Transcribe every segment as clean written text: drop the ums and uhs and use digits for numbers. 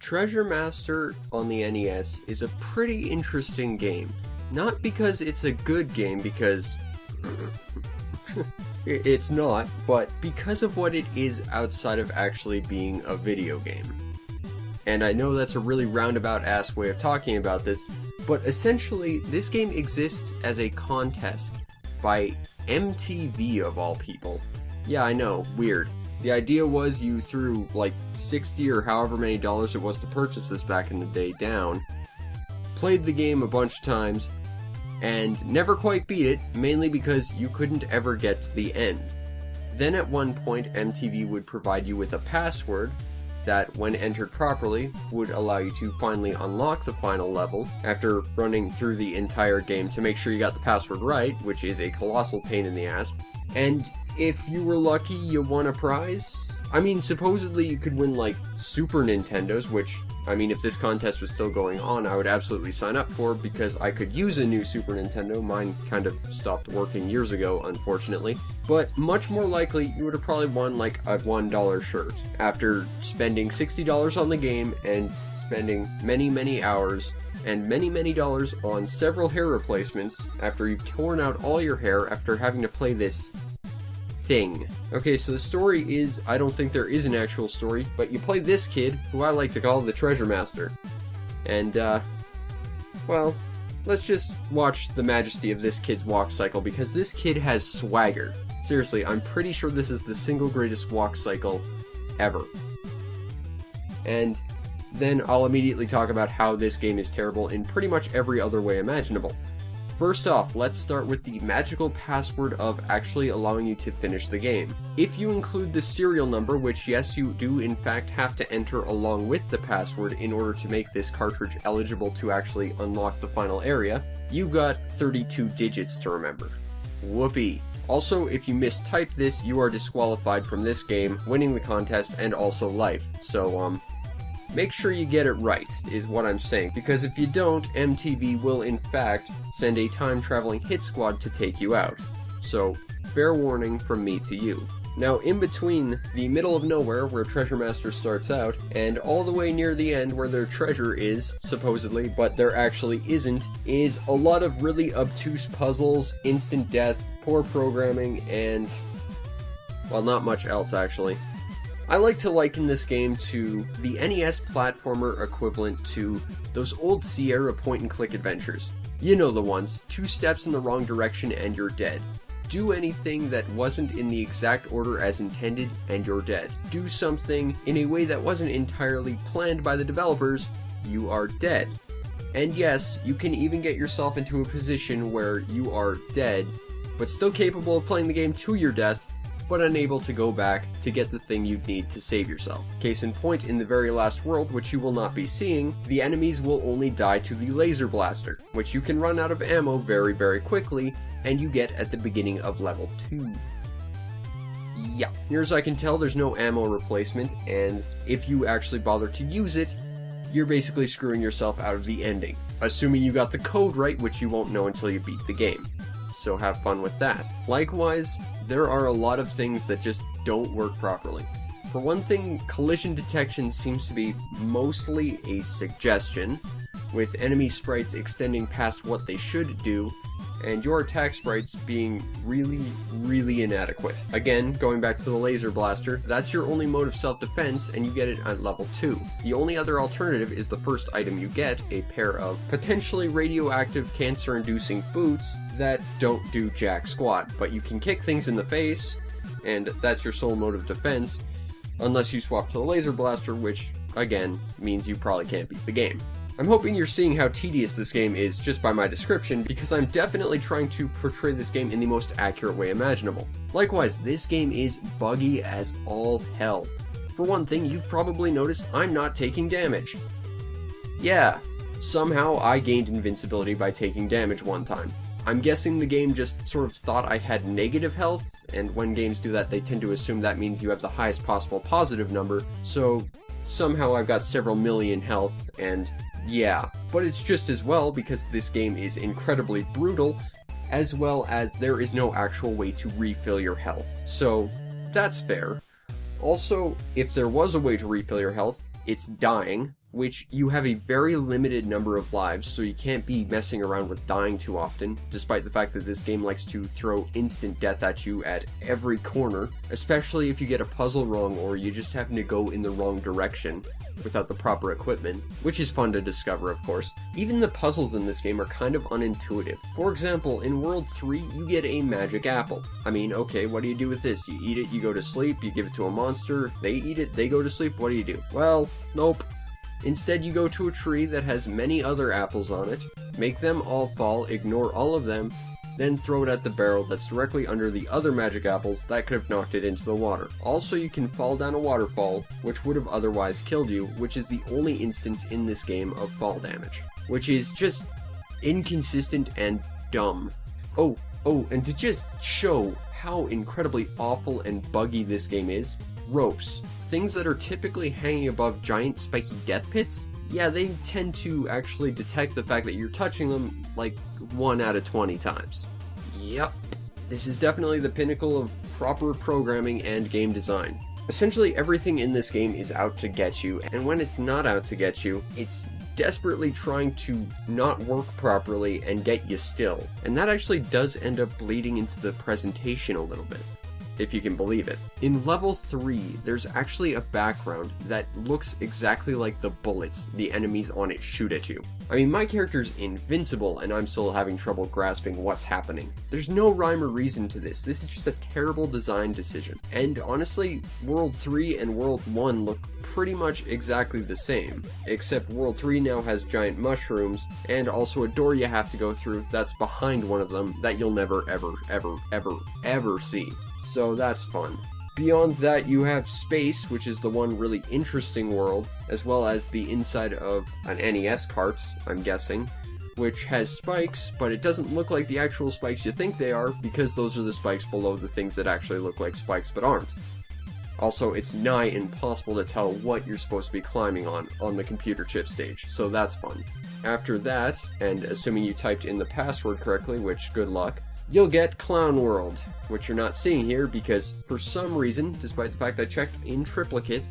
Treasure Master on the NES is a pretty interesting game. Not because it's a good game, because it's not, but because of what it is outside of actually being a video game. And I know that's a really roundabout-ass way of talking about this, but essentially, this game exists as a contest by MTV of all people. Yeah, I know, weird. The idea was you threw like 60 or however many dollars it was to purchase this back in the day down, played the game a bunch of times, and never quite beat it, mainly because you couldn't ever get to the end. Then at one point, MTV would provide you with a password that, when entered properly, would allow you to finally unlock the final level after running through the entire game to make sure you got the password right, which is a colossal pain in the ass. And if you were lucky, you won a prize. I mean, supposedly you could win, like, Super Nintendos, which, I mean, if this contest was still going on, I would absolutely sign up for, because I could use a new Super Nintendo. Mine kind of stopped working years ago, unfortunately. But much more likely, you would have probably won, like, a $1 shirt, after spending $60 on the game, and spending many, many hours, and many, many dollars on several hair replacements, after you've torn out all your hair after having to play this thing. Okay, so the story is, I don't think there is an actual story, but you play this kid, who I like to call the Treasure Master. And, well, let's just watch the majesty of this kid's walk cycle, because this kid has swagger. Seriously, I'm pretty sure this is the single greatest walk cycle ever. And then I'll immediately talk about how this game is terrible in pretty much every other way imaginable. First off, let's start with the magical password of actually allowing you to finish the game. If you include the serial number, which yes, you do in fact have to enter along with the password in order to make this cartridge eligible to actually unlock the final area, you've got 32 digits to remember. Whoopee. Also, if you mistype this, you are disqualified from this game, winning the contest, and also life. So, make sure you get it right, is what I'm saying, because if you don't, MTV will in fact send a time-traveling hit squad to take you out. So, fair warning from me to you. Now, in between the middle of nowhere, where Treasure Master starts out, and all the way near the end, where their treasure is, supposedly, but there actually isn't, is a lot of really obtuse puzzles, instant death, poor programming, and, well, not much else, actually. I like to liken this game to the NES platformer equivalent to those old Sierra point-and-click adventures. You know the ones, 2 steps in the wrong direction and you're dead. Do anything that wasn't in the exact order as intended and you're dead. Do something in a way that wasn't entirely planned by the developers, you are dead. And yes, you can even get yourself into a position where you are dead, but still capable of playing the game to your death, but unable to go back to get the thing you'd need to save yourself. Case in point, in the very last world, which you will not be seeing, the enemies will only die to the laser blaster, which you can run out of ammo very, very quickly, and you get at the beginning of level 2. Yeah. Near as I can tell, there's no ammo replacement, and if you actually bother to use it, you're basically screwing yourself out of the ending. Assuming you got the code right, which you won't know until you beat the game. So have fun with that. Likewise, there are a lot of things that just don't work properly. For one thing, collision detection seems to be mostly a suggestion, with enemy sprites extending past what they should do, and your attack sprites being really, really inadequate. Again, going back to the laser blaster, that's your only mode of self-defense, and you get it at level 2. The only other alternative is the first item you get, a pair of potentially radioactive, cancer-inducing boots that don't do jack squat, but you can kick things in the face, and that's your sole mode of defense, unless you swap to the laser blaster, which, again, means you probably can't beat the game. I'm hoping you're seeing how tedious this game is just by my description, because I'm definitely trying to portray this game in the most accurate way imaginable. Likewise, this game is buggy as all hell. For one thing, you've probably noticed I'm not taking damage. Yeah, somehow I gained invincibility by taking damage one time. I'm guessing the game just sort of thought I had negative health, and when games do that, they tend to assume that means you have the highest possible positive number, so somehow I've got several million health, and yeah. But it's just as well, because this game is incredibly brutal, as well as there is no actual way to refill your health. So, that's fair. Also, if there was a way to refill your health, it's dying, which you have a very limited number of lives, so you can't be messing around with dying too often, despite the fact that this game likes to throw instant death at you at every corner, especially if you get a puzzle wrong or you just happen to go in the wrong direction without the proper equipment, which is fun to discover, of course. Even the puzzles in this game are kind of unintuitive. For example, in World 3, you get a magic apple. I mean, okay, what do you do with this? You eat it, you go to sleep, you give it to a monster, they eat it, they go to sleep, what do you do? Well, nope. Instead, you go to a tree that has many other apples on it, make them all fall, ignore all of them, then throw it at the barrel that's directly under the other magic apples that could have knocked it into the water. Also, you can fall down a waterfall, which would have otherwise killed you, which is the only instance in this game of fall damage, which is just inconsistent and dumb. Oh, and to just show how incredibly awful and buggy this game is, ropes. Things that are typically hanging above giant spiky death pits, yeah, they tend to actually detect the fact that you're touching them like 1 out of 20 times. Yep. This is definitely the pinnacle of proper programming and game design. Essentially everything in this game is out to get you, and when it's not out to get you, it's desperately trying to not work properly and get you still. And that actually does end up bleeding into the presentation a little bit, if you can believe it. In level 3, there's actually a background that looks exactly like the bullets the enemies on it shoot at you. I mean, my character's invincible and I'm still having trouble grasping what's happening. There's no rhyme or reason to this. This is just a terrible design decision. And honestly, World 3 and World 1 look pretty much exactly the same, except World 3 now has giant mushrooms and also a door you have to go through that's behind one of them that you'll never ever see. So that's fun. Beyond that, you have space, which is the one really interesting world, as well as the inside of an NES cart, I'm guessing, which has spikes, but it doesn't look like the actual spikes you think they are, because those are the spikes below the things that actually look like spikes but aren't. Also, it's nigh impossible to tell what you're supposed to be climbing on the computer chip stage, so that's fun. After that, and assuming you typed in the password correctly, which good luck, you'll get Clown World, which you're not seeing here because for some reason, despite the fact I checked in triplicate,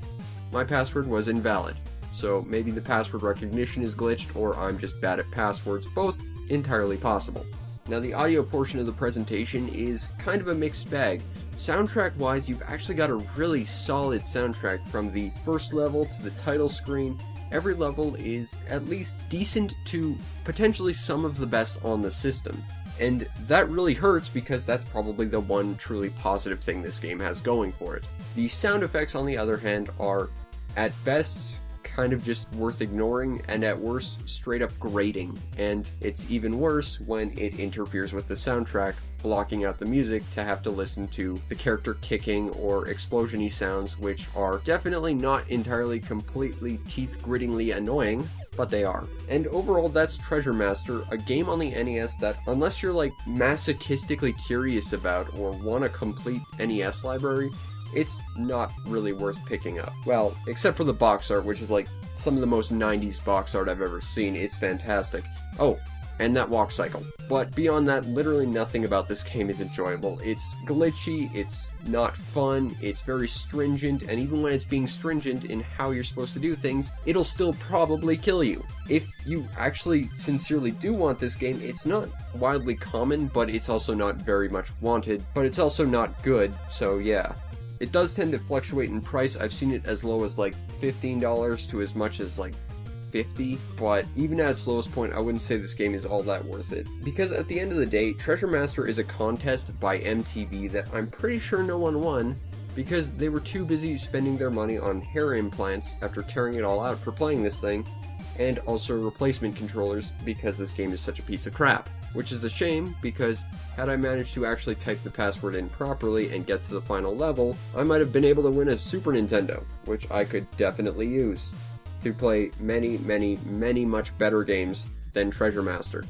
my password was invalid. So maybe the password recognition is glitched or I'm just bad at passwords, both entirely possible. Now the audio portion of the presentation is kind of a mixed bag. Soundtrack wise, you've actually got a really solid soundtrack from the first level to the title screen. Every level is at least decent to potentially some of the best on the system. And that really hurts because that's probably the one truly positive thing this game has going for it. The sound effects, on the other hand, are at best kind of just worth ignoring, and at worst straight up grating. And it's even worse when it interferes with the soundtrack, blocking out the music to have to listen to the character kicking or explosion-y sounds, which are definitely not entirely completely teeth-grittingly annoying, but they are. And overall, that's Treasure Master, a game on the NES that, unless you're like masochistically curious about or want a complete NES library, it's not really worth picking up. Well, except for the box art, which is like some of the most 90s box art I've ever seen. It's fantastic. Oh, and that walk cycle. But beyond that, literally nothing about this game is enjoyable. It's glitchy, it's not fun, it's very stringent, and even when it's being stringent in how you're supposed to do things, it'll still probably kill you. If you actually sincerely do want this game, it's not wildly common, but it's also not very much wanted, but it's also not good, so yeah. It does tend to fluctuate in price. I've seen it as low as like $15 to as much as like $50, but even at its lowest point, I wouldn't say this game is all that worth it. Because at the end of the day, Treasure Master is a contest by MTV that I'm pretty sure no one won, because they were too busy spending their money on hair implants after tearing it all out for playing this thing, and also replacement controllers because this game is such a piece of crap. Which is a shame, because had I managed to actually type the password in properly and get to the final level, I might have been able to win a Super Nintendo, which I could definitely use to play many much better games than Treasure Master.